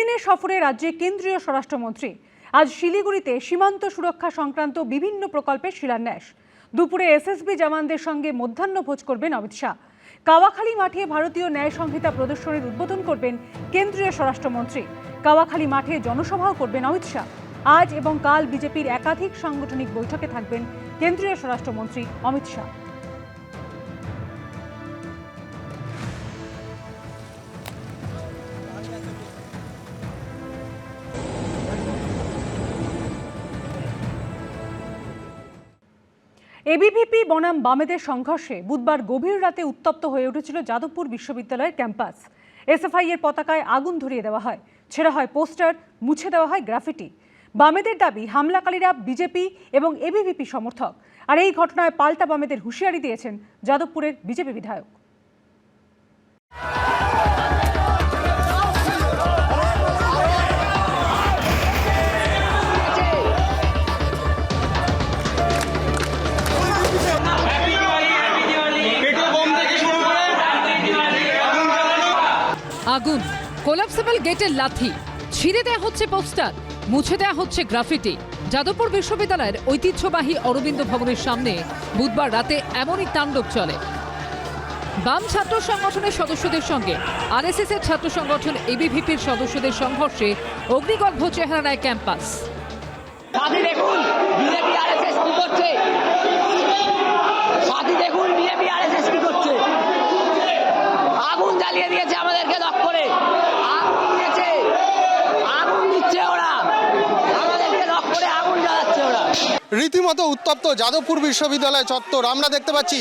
দুদিনের সফরে রাজ্যে কেন্দ্রীয় স্বরাষ্ট্রমন্ত্রী আজ শিলিগুড়িতে সীমান্ত সুরক্ষা সংক্রান্ত বিভিন্ন প্রকল্পের শিলান্যাস। দুপুরে এসএসবি জওয়ানদের সঙ্গে মধ্যাহ্নভোজ করবেন অমিত শাহ। কাওয়াখালী মাঠে ভারতীয় ন্যায় সংহিতা প্রদর্শনীর উদ্বোধন করবেন কেন্দ্রীয় স্বরাষ্ট্রমন্ত্রী। কাওয়াখালী মাঠে জনসভাও করবেন অমিত শাহ। আজ এবং কাল বিজেপির একাধিক সাংগঠনিক বৈঠকে থাকবেন কেন্দ্রীয় স্বরাষ্ট্রমন্ত্রী অমিত শাহ। এবিভিপি বনাম বামেদের সংঘর্ষে বুধবার গভীর রাতে উত্তপ্ত হয়ে উঠেছিল যাদবপুর বিশ্ববিদ্যালয়ের ক্যাম্পাস। এসএফআই এর পতাকায় আগুন ধরিয়ে দেওয়া হয়, ছেঁড়া হয় পোস্টার, মুছে দেওয়া হয় গ্রাফিটি। বামেদের দাবি হামলাকারীরা বিজেপি এবং এবিভিপি সমর্থক। আর এই ঘটনায় পাল্টা বামেদের হুঁশিয়ারি দিয়েছেন যাদবপুরের বিজেপি বিধায়ক। আগুন, কোলাপসেবল গেটের লাথি, ছিঁড়ে দেওয়া হচ্ছে পোস্টার, মুছে দেওয়া হচ্ছে গ্রাফিটি। যাদবপুর বিশ্ববিদ্যালয়ের ঐতিহ্যবাহী অরবিন্দ ভবনের সামনে বুধবার রাতে এমনই তাণ্ডব চলে। বাম ছাত্র সংগঠনের সদস্যদের সঙ্গে আরএসএস এর ছাত্র সংগঠন এবিভিপির সদস্যদের সংঘর্ষে অগ্নিগর্ভ চেহারা নেয় ক্যাম্পাস। আগুন জ্বালিয়ে দিয়েছে, আমাদেরকে লক করে আগুন দিয়েছে, আগুন দিচ্ছে ওরা, আমাদেরকে লক করে আগুন জ্বালাচ্ছে ওরা। রীতিমতো উত্তপ্ত যাদবপুর বিশ্ববিদ্যালয় চত্বর। আমরা দেখতে পাচ্ছি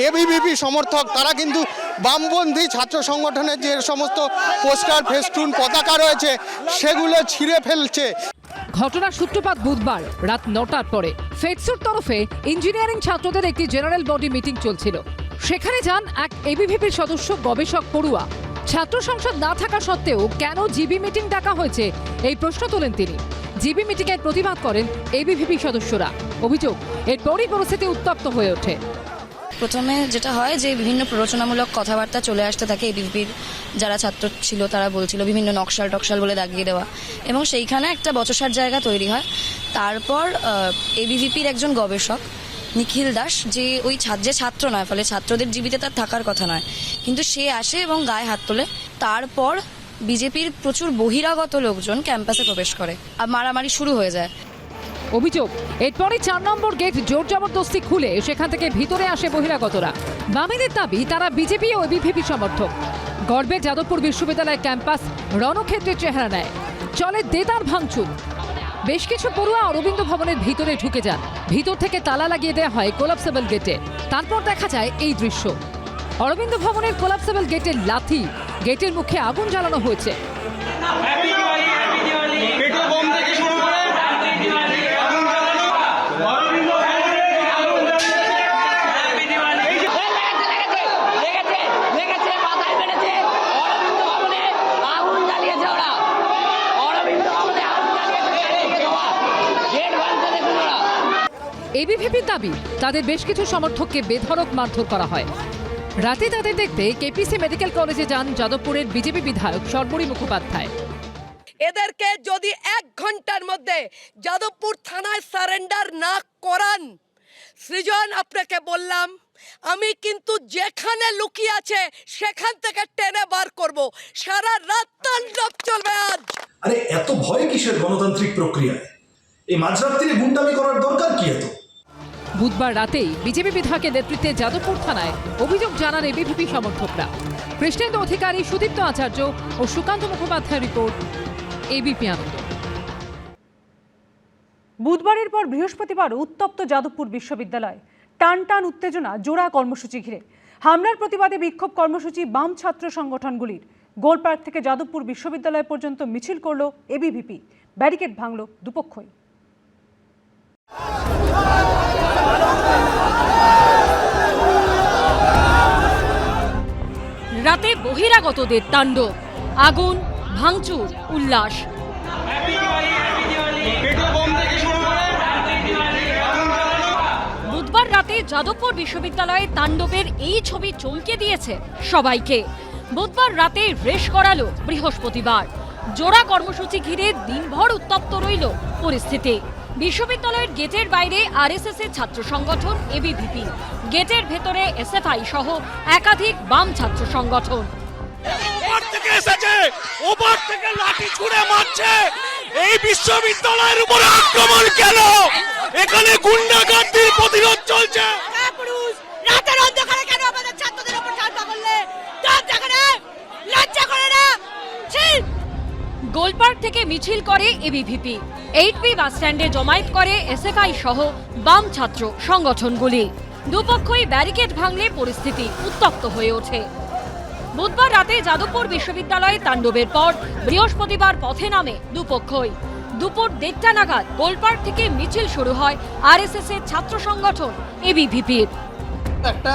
এবিভিপি সমর্থক তারা কিন্তু বামপন্থী ছাত্র সংগঠনের যে সমস্ত পোস্টার, ফেস্টুন, পতাকা রয়েছে সেগুলো ছিঁড়ে ফেলছে। ঘটনার সূত্রপাত বুধবার রাত 9টার পরে ফেডসুর তরফে ইঞ্জিনিয়ারিং ছাত্রদের একটি জেনারেল বডি মিটিং চলছিল। সেখানে যান এক এবিভিপির সদস্য, গবেষক, পড়ুয়া। ছাত্র সংসদ না থাকা সত্ত্বেও কেন জিবি মিটিং ডাকা হয়েছে এই প্রশ্ন তোলেন তিনি। জিবি মিটিং এর প্রতিবাদ করেন এবিভিপি সদস্যরা। অভিযোগ, এরপরই পরিস্থিতি উত্তপ্ত হয়ে ওঠে। প্রথমে যেটা হয় যে বিভিন্ন প্ররোচনামূলক কথাবার্তা চলে আসতে থাকে। এবিভিপির যারা ছাত্র ছিল তারা বলছিল বিভিন্ন নকশাল টকশাল বলে দাগিয়ে দেওয়া, এবং সেইখানে একটা বচসার জায়গা তৈরি হয়। তারপর এবিভিপির একজন গবেষক নিখিল দাস, যে ওই যে ছাত্র নয়, ফলে ছাত্রদের জীবিতে তার থাকার কথা নয়, কিন্তু সে আসে এবং গায়ে হাত তোলে। তারপর বিজেপির প্রচুর বহিরাগত লোকজন ক্যাম্পাসে প্রবেশ করে আর মারামারি শুরু হয়ে যায়। অভিযোগ, এরপরই 4 নম্বর গেট জোর জবরদস্তি খুলে সেখান থেকে ভিতরে আসে বহিরাগতরা। বামেদের দাবি তারা বিজেপি ও এবিভিপি সমর্থক। গর্বে যাদবপুর বিশ্ববিদ্যালয় ক্যাম্পাস রণক্ষেত্রের চেহারা নেয়। চলে দেদার ভাঙচুর। বেশ কিছু পড়ুয়া অরবিন্দ ভবনের ভিতরে ঢুকে যান। ভিতর থেকে তালা লাগিয়ে দেওয়া হয় কোলাপসেবল গেটে। তারপর দেখা যায় এই দৃশ্য। অরবিন্দ ভবনের কোলাপসেবল গেটের লাথি, গেটের মুখে আগুন জ্বালানো হয়েছে। এবিভিপির দাবি তাদের বেশ কিছু সমর্থককে বেধড়ক মারধর করা হয়। রাতে তাদের দেখতে কেপিসি মেডিকেল কলেজে যান যাদবপুরের বিজেপি বিধায়ক সর্বরী মুখোপাধ্যায়। এদেরকে যদি 1 ঘন্টার মধ্যে যাদবপুর থানায় সারেন্ডার না করান, সৃজন আপনাকে বললাম আমি কিন্তু যেখানে লুকিয়ে আছে সেখান থেকে টেনে বার করব। সারা রাত তাণ্ডব চলবে আজ। আরে এত ভয় কিসের গণতান্ত্রিক প্রক্রিয়ায়? এই মাঝরাত্রিরে গুন্ডামি করার দরকার কি এত? বুধবার রাতেই বিজেপি বিধায়কের নেতৃত্বে যাদবপুর থানায় অভিযোগ জানান এবিভিপি সমর্থকরা। কৃষ্ণেন্দু অধিকারী, সুদীপ্ত আচার্য ও সুকান্ত মুখোপাধ্যায়ের রিপোর্ট, এবিপি আনন্দ। বুধবারের পর বৃহস্পতিবার উত্তপ্ত যাদবপুর বিশ্ববিদ্যালয়। টান টান উত্তেজনা জোড়া কর্মসূচি ঘিরে। হামলার প্রতিবাদে বিক্ষোভ কর্মসূচি বাম ছাত্র সংগঠনগুলির। গোলপার্ক থেকে যাদবপুর বিশ্ববিদ্যালয় পর্যন্ত মিছিল করল এবিভিপি। ব্যারিকেড ভাঙল দুপক্ষই। রাতে বহিরাগতদের তাণ্ডব, আগুন, ভাঙচুর, উল্লাস। বুধবার রাতে যাদবপুর বিশ্ববিদ্যালয়ে তাণ্ডবের এই ছবি চমকে দিয়েছে সবাইকে। বুধবার রাতে রেশ করালো বৃহস্পতিবার। জোড়া কর্মসূচি ঘিরে দিনভর উত্তপ্ত রইল পরিস্থিতি। বিশ্ববিদ্যালয়ের গেটের বাইরে আরএসএস এর ছাত্র সংগঠন এবিভিপি, গেটের ভেতরে এসএফআই সহ একাধিক বাম ছাত্র সংগঠন। ওপার থেকে এসেছে, ওপার থেকে লাঠি ছুঁড়ে মারছে। এই বিশ্ববিদ্যালয়ের উপরে আক্রমণ কেন? এখানে গুন্ডাগার্দির প্রতিরোধ চলছে। রাতের অন্ধকারে কেন আমাদের ছাত্রদের উপর চালনা করলে? লজ্জা করে না? গোলপার্ক থেকে মিছিল করে এবিভিপি, 8B বাস স্ট্যান্ডে জমায়েত করে এসএফআই সহ বাম ছাত্র সংগঠনগুলি। দুপক্ষই ব্যারিকেড ভাঙলে পরিস্থিতি উত্তপ্ত হয়ে ওঠে। বুধবার রাতে যাদবপুর বিশ্ববিদ্যালয়ে তাণ্ডবের পর বৃহস্পতিবার পথে নামে দুপক্ষই। দুপুর 1:30 নাগাদ গোলপার্ক থেকে মিছিল শুরু হয় আরএসএস এর ছাত্র সংগঠন এবিভিপির। একটা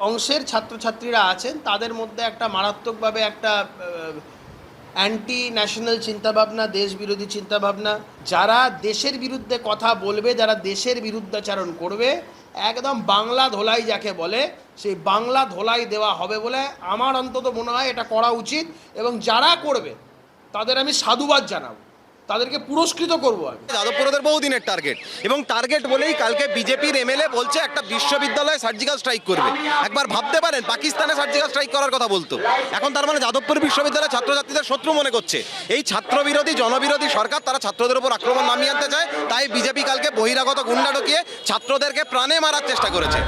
অংশের ছাত্রছাত্রীরা আছেন, তাদের মধ্যে একটা মারাত্মকভাবে একটা অ্যান্টি ন্যাশনাল চিন্তাভাবনা, দেশ বিরোধী চিন্তাভাবনা, যারা দেশের বিরুদ্ধে কথা বলবে, যারা দেশের বিরুদ্ধাচারণ করবে, একদম বাংলা ধোলাই যাকে বলে, সেই বাংলা ধোলাই দেওয়া হবে বলে আমার অন্তত মনে হয় এটা করা উচিত। এবং যারা করবে তাদের আমি সাধুবাদ জানাবো, তাদেরকে পুরস্কৃত করবো। আমি যাদবপুরদের বহুদিনের টার্গেট, এবং টার্গেট বলেই কালকে বিজেপির এমএলএ বলছে একটা বিশ্ববিদ্যালয়ে সার্জিক্যাল স্ট্রাইক করবে। একবার ভাবতে পারেন, পাকিস্তানে সার্জিক্যাল স্ট্রাইক করার কথা বলতো, এখন তার মানে যাদবপুর বিশ্ববিদ্যালয়ের ছাত্রছাত্রীদের শত্রু মনে করছে। এই ছাত্রবিরোধী জনবিরোধী সরকার, তারা ছাত্রদের উপর আক্রমণ নামিয়ে আনতে চায়। তাই বিজেপি কালকে বহিরাগত গুন্ডা ঢুকিয়ে ছাত্রদেরকে প্রাণে মারার চেষ্টা করেছে।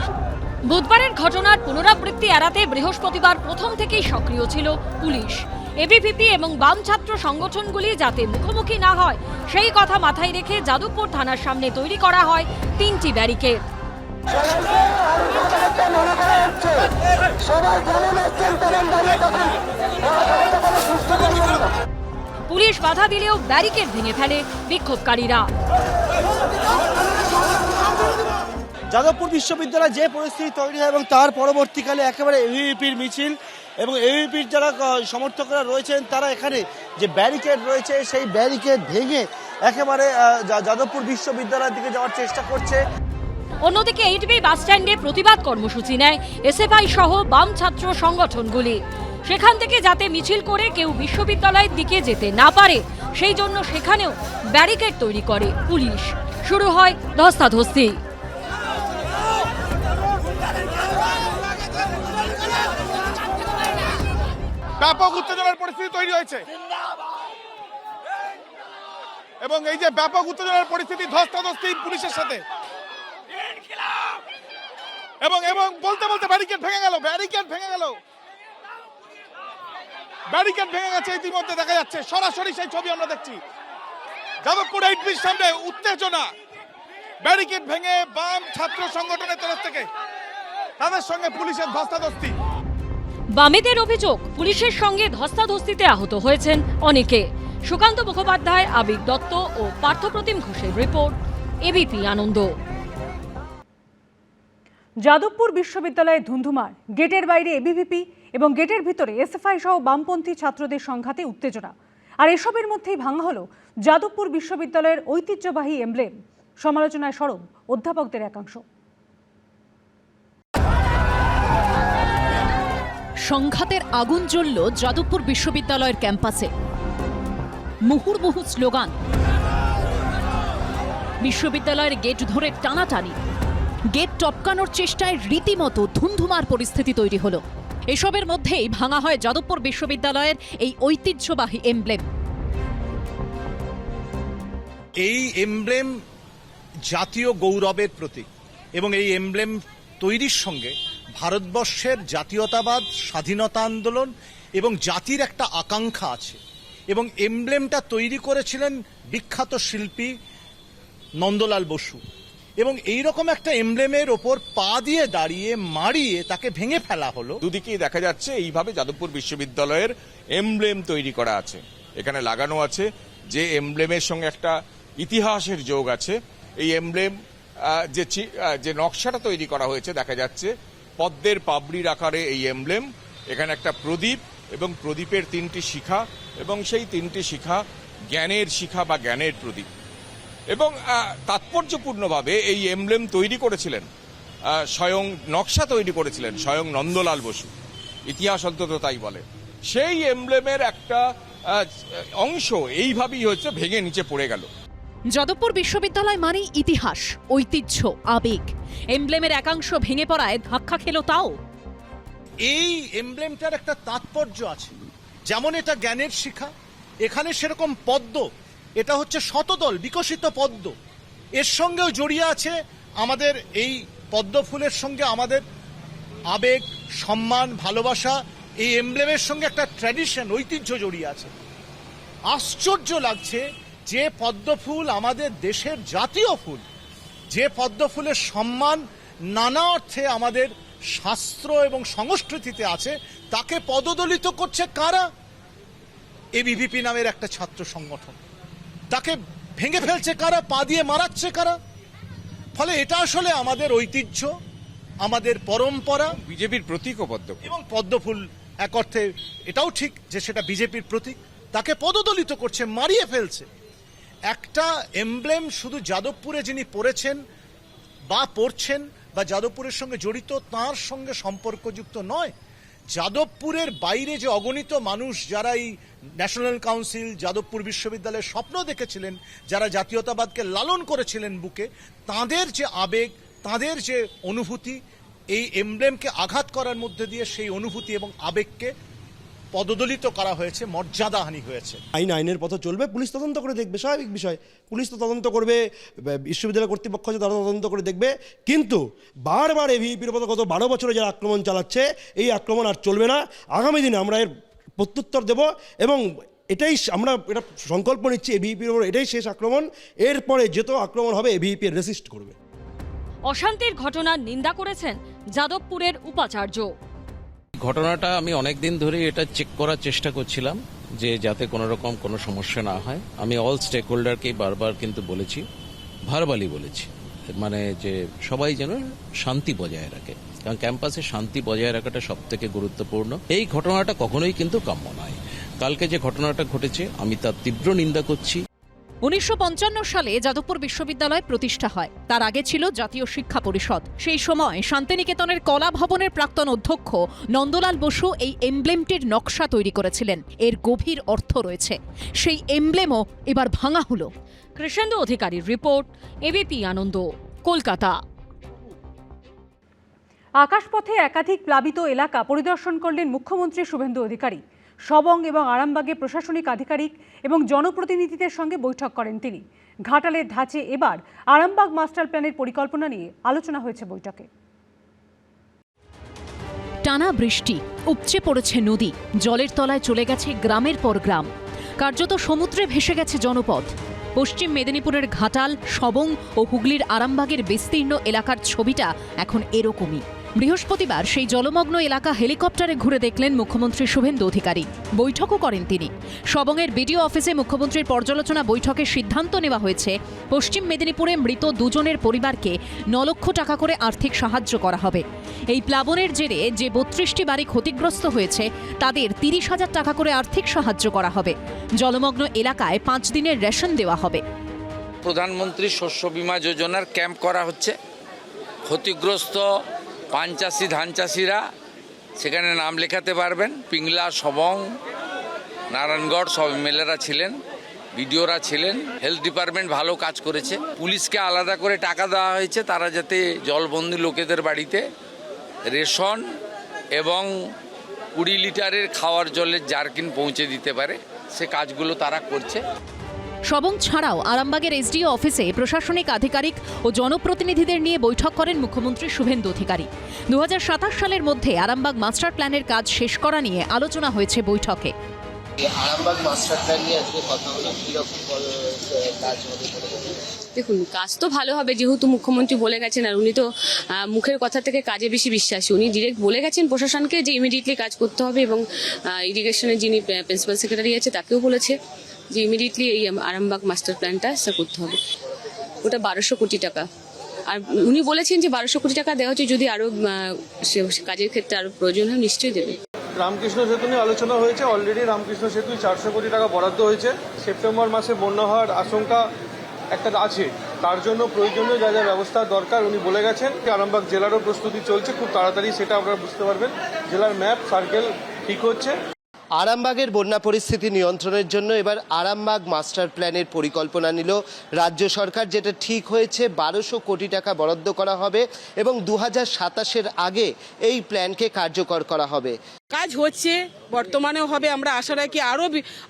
বুধবারের ঘটনার পুনরাবৃত্তি এড়াতে বৃহস্পতিবার প্রথম থেকেই সক্রিয় ছিল পুলিশ। এবিভিপি এবং বাম ছাত্র সংগঠনগুলি যাতে মুখোমুখি না হয় সেই কথা মাথায় রেখে যাদবপুর থানার সামনে তৈরি করা হয় 3টি ব্যারিকেড। পুলিশ বাধা দিলেও ব্যারিকেড ভেঙে ফেলে বিক্ষোভকারীরা। যাদবপুর বিশ্ববিদ্যালয়ে যে পরিস্থিতি তৈরি হয় এবং তার পরবর্তীকালে একেবারে এবিভিপির মিছিল এবং এবিভিপির যারা সমর্থকরা রয়েছেন, তারা এখানে যে ব্যারিকেড রয়েছে সেই ব্যারিকেড ভেঙে একেবারে যাদবপুর বিশ্ববিদ্যালয়ের দিকে যাওয়ার চেষ্টা করছে। অন্যদিকে 8B বাস স্ট্যান্ডে প্রতিবাদ কর্মসূচি নেয় এসএফআই সহ বাম ছাত্র সংগঠনগুলি। সেখান থেকে যাতে মিছিল করে কেউ বিশ্ববিদ্যালয়ের দিকে যেতে না পারে সেই জন্য সেখানেও ব্যারিকেড তৈরি করে পুলিশ। শুরু হয় ধস্তাধস্তি। ব্যাপক উত্তেজনার পরিস্থিতি তৈরি হয়েছে এবং এই যে ব্যাপক উত্তেজনার পরিস্থিতি, ধস্তাধস্তি পুলিশের সাথে, এবং এবং বলতে বলতে ব্যারিকেড ভেঙে গেল, ব্যারিকেড ভেঙে গেছে। ইতিমধ্যে দেখা যাচ্ছে, সরাসরি সেই ছবি আমরা দেখছি। যাদবপুর 8Bর সামনে উত্তেজনা, ব্যারিকেড ভেঙে বাম ছাত্র সংগঠনের তরফ থেকে তাদের সঙ্গে পুলিশের ধস্তাধস্তি। বামেদের অভিযোগ, পুলিশের সঙ্গে ধস্তাধস্তিতে আহত হয়েছেন অনেকে। সুকান্ত মুখোপাধ্যায়, আবির দত্ত ও পার্থপ্রতিম ঘোষের রিপোর্ট, এবিপি আনন্দ। যাদবপুর বিশ্ববিদ্যালয়ে ধুন্ধুমার, গেটের বাইরে এবিভিপি এবং গেটের ভিতরে এসএফআই সহ বামপন্থী ছাত্রদের সংঘাতে উত্তেজনা। আর এসবের মধ্যেই ভাঙা হলো যাদবপুর বিশ্ববিদ্যালয়ের ঐতিহ্যবাহী এমব্লেম। সমালোচনায় সরব অধ্যাপকদের একাংশ। সংঘাতের আগুন জ্বলল যাদবপুর বিশ্ববিদ্যালয়ের ক্যাম্পাসে। মুহুর্মুহু স্লোগান, বিশ্ববিদ্যালয়ের গেট ধরে টানাটানি, গেট টপকানোর চেষ্টায় রীতিমতো ধুন্ধুমার পরিস্থিতি তৈরি হলো। এসবের মধ্যেই ভাঙা হয় যাদবপুর বিশ্ববিদ্যালয়ের এই ঐতিহ্যবাহী এমব্লেম। এই এমব্লেম জাতীয় গৌরবের প্রতীক এবং এই এমব্লেম তৈরির সঙ্গে ভারতবর্ষের জাতীয়তাবাদ, স্বাধীনতা আন্দোলন এবং জাতির একটা আকাঙ্ক্ষা আছে। এবং এমব্লেমটা তৈরি করেছিলেন বিখ্যাত শিল্পী নন্দলাল বসু, এবং এইরকম একটা এমব্লেমের ওপর পা দিয়ে দাঁড়িয়ে মারিয়ে তাকে ভেঙে ফেলা হলো। দুদিকেই দেখা যাচ্ছে এইভাবে যাদবপুর বিশ্ববিদ্যালয়ের এমব্লেম তৈরি করা আছে। এখানে লাগানো আছে যে এমব্লেমের সঙ্গে একটা ইতিহাসের যোগ আছে। এই এমব্লেম যে নকশাটা তৈরি করা হয়েছে, দেখা যাচ্ছে পদ্মের পাবড়ির আকারে এই এমব্লেম। এখানে একটা প্রদীপ এবং প্রদীপের 3টি শিখা, এবং সেই 3টি শিখা জ্ঞানের শিখা বা জ্ঞানের প্রদীপ। এবং তাৎপর্যপূর্ণভাবে এই এমব্লেম তৈরি করেছিলেন, স্বয়ং নকশা তৈরি করেছিলেন স্বয়ং নন্দলাল বসু, ইতিহাস অন্তত তাই বলে। সেই এমব্লেমের একটা অংশ এইভাবেই হচ্ছে ভেঙে নিচে পড়ে গেল। যাদবপুর বিশ্ববিদ্যালয় মানেই ইতিহাস, ঐতিহ্য, আবেগ। এমব্লেমের একাংশ ভেঙে পড়ায় ধাক্কা খেল তাও। এই এমব্লেমটার একটা তাৎপর্য আছে, যেমন এটা জ্ঞানের শিখা, এখানে সেরকম পদ্ম, এটা হচ্ছে শতদল বিকশিত পদ্ম, এর সঙ্গেও জড়িয়ে আছে আমাদের এই পদ্ম ফুলের সঙ্গে আমাদের আবেগ, সম্মান, ভালোবাসা। এই এমব্লেমের সঙ্গে একটা ট্র্যাডিশন, ঐতিহ্য জড়িয়ে আছে। আশ্চর্য লাগছে যে পদ্ম ফুল আমাদের দেশের জাতীয় ফুল, যে পদ্ম ফুলের সম্মান নানা অর্থে আমাদের শাস্ত্র এবং সংস্কৃতিতে আছে, তাকে পদদলিত করছে কারা? এবিভিপি নামের একটা ছাত্র সংগঠন। তাকে ভেঙে ফেলছে কারা? পা দিয়ে মারাচ্ছে কারা? ফলে এটা আসলে আমাদের ঐতিহ্য, আমাদের পরম্পরা, বিজেপির প্রতীক ও পদ্ম এবং পদ্মফুল এক অর্থে এটাও ঠিক যে সেটা বিজেপির প্রতীক। তাকে পদদলিত করছে, মারিয়ে ফেলছে। একটা এমব্লেম শুধু যাদবপুরে যিনি পড়েছেন বা পড়ছেন বা যাদবপুরের সঙ্গে জড়িত তার সঙ্গে সম্পর্কযুক্ত নয়। যাদবপুরের বাইরে যে অগণিত মানুষ যারা এই ন্যাশনাল কাউন্সিল, যাদবপুর বিশ্ববিদ্যালয়ের স্বপ্ন দেখেছিলেন, যারা জাতীয়তাবাদকে লালন করেছিলেন বুকে, তাদের যে আবেগ, তাদের যে অনুভূতি, এই এমব্লেমকে আঘাত করার মধ্যে দিয়ে সেই অনুভূতি এবং আবেগকে পদদলিত করা হয়েছে, মর্যাদাহানি হয়েছে। আইনের পথে চলবে, পুলিশ তদন্ত করে দেখবে, স্বাভাবিক বিষয়। পুলিশ তো তদন্ত করবে, বিশ্ববিদ্যালয় কর্তৃপক্ষ আছে তারা তদন্ত করে দেখবে। কিন্তু বারবার এভিপির উপর গত 12 বছরে যারা আক্রমণ চালাচ্ছে, এই আক্রমণ আর চলবে না। আগামী দিনে আমরা এর প্রত্যুত্তর দেব এবং এটাই আমরা এটা সংকল্প নিচ্ছি, এভিপির উপর এটাই শেষ আক্রমণ। এরপরে যত আক্রমণ হবে এভিপি রেসিস্ট করবে। অশান্তির ঘটনার নিন্দা করেছেন যাদবপুরের উপাচার্য। ঘটনাটা আমি অনেক দিন ধরে এটা চেক করার চেষ্টা করছিলাম যে যাতে কোনো রকম কোনো সমস্যা না হয়। আমি অল স্টেক হোল্ডারকেই বারবার কিন্তু বলেছি, ভার্বালি বলেছি, মানে যে সবাই যেন শান্তি বজায় রাখে, কারণ ক্যাম্পাসে শান্তি বজায় রাখাটা সব থেকে গুরুত্বপূর্ণ। এই ঘটনাটা কখনোই কিন্তু কাম্য নয়। কালকে যে ঘটনাটা ঘটেছে আমি তার তীব্র নিন্দা করছি। 1955 সালে যাদবপুর বিশ্ববিদ্যালয় প্রতিষ্ঠা হয়। তার আগে ছিল জাতীয় শিক্ষা পরিষদ। সেই সময় শান্তিনিকেতনের কলা ভবনের প্রাক্তন অধ্যক্ষ নন্দলাল বসু এই এমব্লেমটির নকশা তৈরি করেছিলেন। এর গভীর অর্থ রয়েছে। সেই এমব্লেমও এবার ভাঙা হলো। কৃষ্ণেন্দু অধিকারীর রিপোর্ট, এবিপি আনন্দ, কলকাতা। আকাশপথে একাধিক প্লাবিত এলাকা পরিদর্শন করলেন মুখ্যমন্ত্রী শুভেন্দু অধিকারী। সবং এবং আরামবাগে প্রশাসনিক আধিকারিক এবং জনপ্রতিনিধিদের সঙ্গে বৈঠক করেন তিনি। ঘাটালের ধাঁচে এবার আরামবাগ মাস্টার প্ল্যানের পরিকল্পনা নিয়ে আলোচনা হয়েছে বৈঠকে। টানা বৃষ্টি, উপচে পড়েছে নদী, জলের তলায় চলে গেছে গ্রামের পর গ্রাম। কার্যত সমুদ্রে ভেসে গেছে জনপদ। পশ্চিম মেদিনীপুরের ঘাটাল, সবং ও হুগলির আরামবাগের বিস্তীর্ণ এলাকার ছবিটা এখন এরকমই। বৃহস্পতিবার সেই জলমগ্ন এলাকা হেলিকপ্টারে ঘুরে দেখলেন মুখ্যমন্ত্রী শুভেন্দু অধিকারী। বৈঠকও করেন তিনি। সবংয়ের বিডিও অফিসে মুখ্যমন্ত্রীর পর্যালোচনা বৈঠকে সিদ্ধান্ত নেওয়া হয়েছে পশ্চিম মেদিনীপুরে মৃত দুজনের পরিবারকে 9 লক্ষ টাকা করে আর্থিক সাহায্য করা হবে। এই প্লাবনের জেরে যে 32টি বাড়ি ক্ষতিগ্রস্ত হয়েছে তাদের 30,000 টাকা করে আর্থিক সাহায্য করা হবে। জলমগ্ন এলাকায় 5 দিনের রেশন দেওয়া হবে। প্রধানমন্ত্রী শস্য বীমা যোজনার ক্যাম্প করা হচ্ছে। ক্ষতিগ্রস্ত পান চাষি, ধান চাষিরা সেখানে নাম লেখাতে পারবেন। পিংলা, সবং, নারায়ণগড় সব এমএলএরা ছিলেন, বিডিওরা ছিলেন। হেলথ ডিপার্টমেন্ট ভালো কাজ করেছে। পুলিশকে আলাদা করে টাকা দেওয়া হয়েছে, তারা যাতে জলবন্দী লোকেদের বাড়িতে রেশন এবং 20 লিটারের খাওয়ার জলের জারকিন পৌঁছে দিতে পারে। সে কাজগুলো তারা করছে। সবং ছাড়াও আরামবাগের এসডিও অফিসে প্রশাসনিক আধিকারিক ও জনপ্রতিনিধিদের নিয়ে বৈঠক করেন মুখ্যমন্ত্রী শুভেন্দু অধিকারী। 2027 সালের মধ্যে আরামবাগ মাস্টার প্ল্যানের কাজ শেষ করা নিয়ে আলোচনা হয়েছে বৈঠকে। আরামবাগ মাস্টার প্ল্যান নিয়ে আজকে কথা হলো, কিরকম কাজ হবে? দেখুন, কাজ তো ভালো হবে, যেহেতু মুখ্যমন্ত্রী বলে গেছেন, আর উনি তো মুখের কথা থেকে কাজে বেশি বিশ্বাসী। উনি ডিরেক্ট বলে গেছেন প্রশাসনকে যে ইমিডিয়েটলি কাজ করতে হবে, এবং ইরিগেশনের যিনি প্রিন্সিপাল সেক্রেটারি আছে তাকেও বলেছে যে ইমিডিয়েটলি এই আরামবাগ মাস্টার প্ল্যানটা করতে হবে। ওটা 1200 কোটি টাকা। আর উনি বলেছেন যে 1200 কোটি টাকা দেওয়া হচ্ছে, যদি আরও কাজের ক্ষেত্রে আরও প্রয়োজন হয় নিশ্চয়ই দেবে। রামকৃষ্ণ সেতু নিয়ে আলোচনা হয়েছে। অলরেডি রামকৃষ্ণ সেতু 400 কোটি টাকা বরাদ্দ হয়েছে। সেপ্টেম্বর মাসে বন্যা হওয়ার আশঙ্কা একটা আছে, তার জন্য প্রয়োজনীয় যা যা ব্যবস্থা দরকার উনি বলে গেছেন। আরামবাগ জেলারও প্রস্তুতি চলছে, খুব তাড়াতাড়ি সেটা আপনারা বুঝতে পারবেন। জেলার ম্যাপ সার্কেল ঠিক হচ্ছে। আরামবাগের বন্যা পরিস্থিতি নিয়ন্ত্রণের জন্য এবার আরামবাগ মাস্টার প্ল্যানের পরিকল্পনা নিল রাজ্য সরকার, যেটা ঠিক হয়েছে 1200 কোটি টাকা বরাদ্দ করা হবে এবং 2027-এর আগে এই প্ল্যানকে কার্যকর করা হবে। কাজ হচ্ছে, বর্তমানেও হবে, আমরা আশা রাখি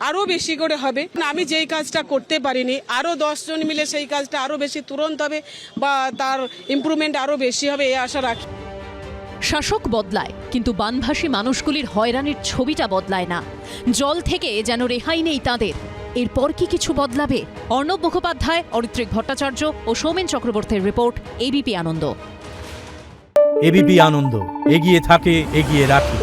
আরো বেশি করে হবে। আমি যেই কাজটা করতে পারিনি, আরো 10 জন মিলে সেই কাজটা আরো বেশি তুরন্ত হবে বা তার ইমপ্রুভমেন্ট আরো বেশি হবে, এই আশা রাখি। শাসক বদলায়, কিন্তু বানভাসী মানুষগুলির হয়রানির ছবিটা বদলায় না। জল থেকে যেন রেহাই নেই তাদের। এরপর কি কিছু বদলাবে? অর্ণব মুখোপাধ্যায়, অরিত্রিক ভট্টাচার্য ও সৌমেন চক্রবর্তীর রিপোর্ট, এবিপি আনন্দ। এবিপি আনন্দ, এগিয়ে থাকে, এগিয়ে রাখে।